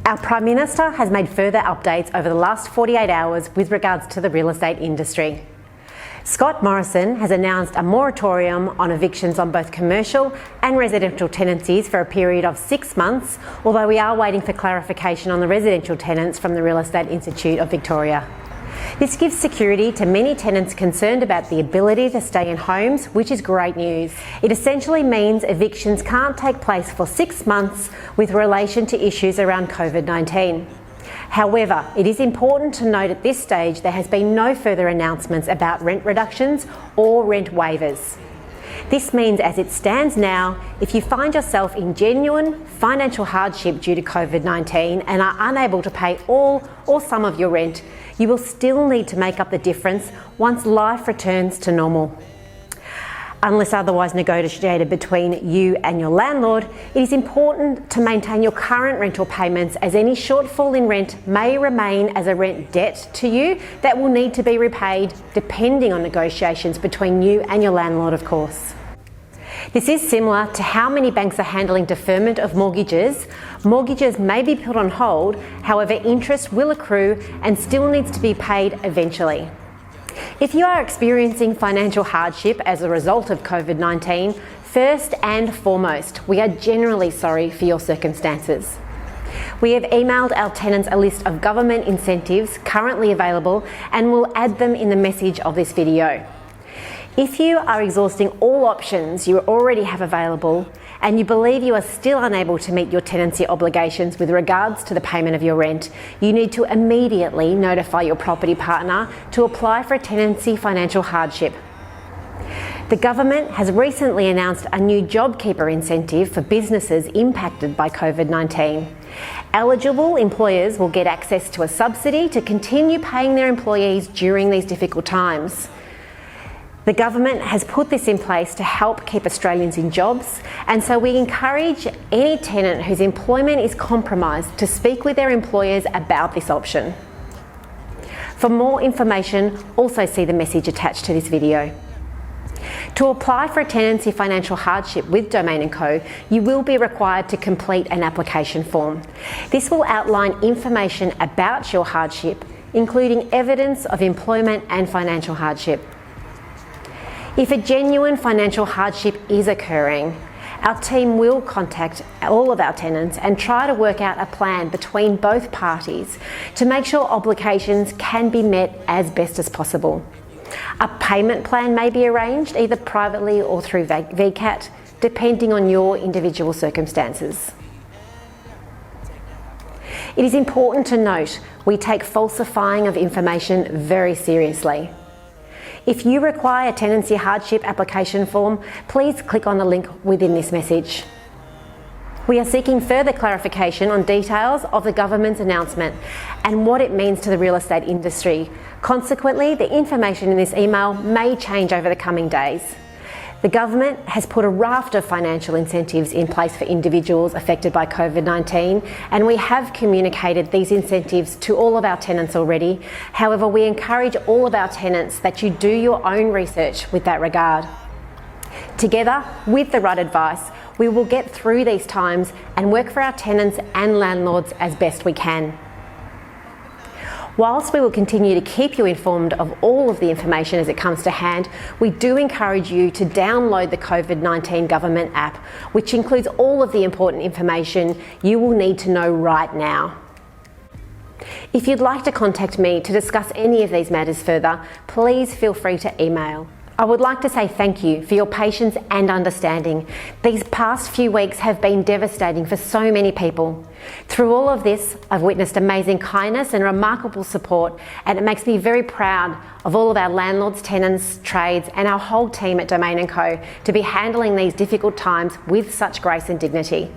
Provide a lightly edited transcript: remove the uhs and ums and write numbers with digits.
Our Prime Minister has made further updates over the last 48 hours with regards to the real estate industry. Scott Morrison has announced a moratorium on evictions on both commercial and residential tenancies for a period of 6 months, although we are waiting for clarification on the residential tenants from the Real Estate Institute of Victoria. This gives security to many tenants concerned about the ability to stay in homes, which is great news. It essentially means evictions can't take place for 6 months with relation to issues around COVID-19. However, it is important to note at this stage there has been no further announcements about rent reductions or rent waivers. This means, as it stands now, if you find yourself in genuine financial hardship due to COVID-19 and are unable to pay all or some of your rent, you will still need to make up the difference once life returns to normal. Unless otherwise negotiated between you and your landlord, it is important to maintain your current rental payments, as any shortfall in rent may remain as a rent debt to you that will need to be repaid depending on negotiations between you and your landlord, of course. This is similar to how many banks are handling deferment of mortgages. Mortgages may be put on hold, however, interest will accrue and still needs to be paid eventually. If you are experiencing financial hardship as a result of COVID-19, first and foremost, we are genuinely sorry for your circumstances. We have emailed our tenants a list of government incentives currently available and will add them in the message of this video. If you are exhausting all options you already have available and you believe you are still unable to meet your tenancy obligations with regards to the payment of your rent, you need to immediately notify your property partner to apply for a tenancy financial hardship. The government has recently announced a new JobKeeper incentive for businesses impacted by COVID-19. Eligible employers will get access to a subsidy to continue paying their employees during these difficult times. The government has put this in place to help keep Australians in jobs, and so we encourage any tenant whose employment is compromised to speak with their employers about this option. For more information, also see the message attached to this video. To apply for a tenancy financial hardship with Domain & Co, you will be required to complete an application form. This will outline information about your hardship, including evidence of employment and financial hardship. If a genuine financial hardship is occurring, our team will contact all of our tenants and try to work out a plan between both parties to make sure obligations can be met as best as possible. A payment plan may be arranged either privately or through VCAT, depending on your individual circumstances. It is important to note we take falsifying of information very seriously. If you require a tenancy hardship application form, please click on the link within this message. We are seeking further clarification on details of the government's announcement and what it means to the real estate industry. Consequently, the information in this email may change over the coming days. The government has put a raft of financial incentives in place for individuals affected by COVID-19, and we have communicated these incentives to all of our tenants already. However, we encourage all of our tenants that you do your own research with that regard. Together, with the right advice, we will get through these times and work for our tenants and landlords as best we can. Whilst we will continue to keep you informed of all of the information as it comes to hand, we do encourage you to download the COVID-19 government app, which includes all of the important information you will need to know right now. If you'd like to contact me to discuss any of these matters further, please feel free to email. I would like to say thank you for your patience and understanding. These past few weeks have been devastating for so many people. Through all of this, I've witnessed amazing kindness and remarkable support, and it makes me very proud of all of our landlords, tenants, trades, and our whole team at Domain & Co to be handling these difficult times with such grace and dignity.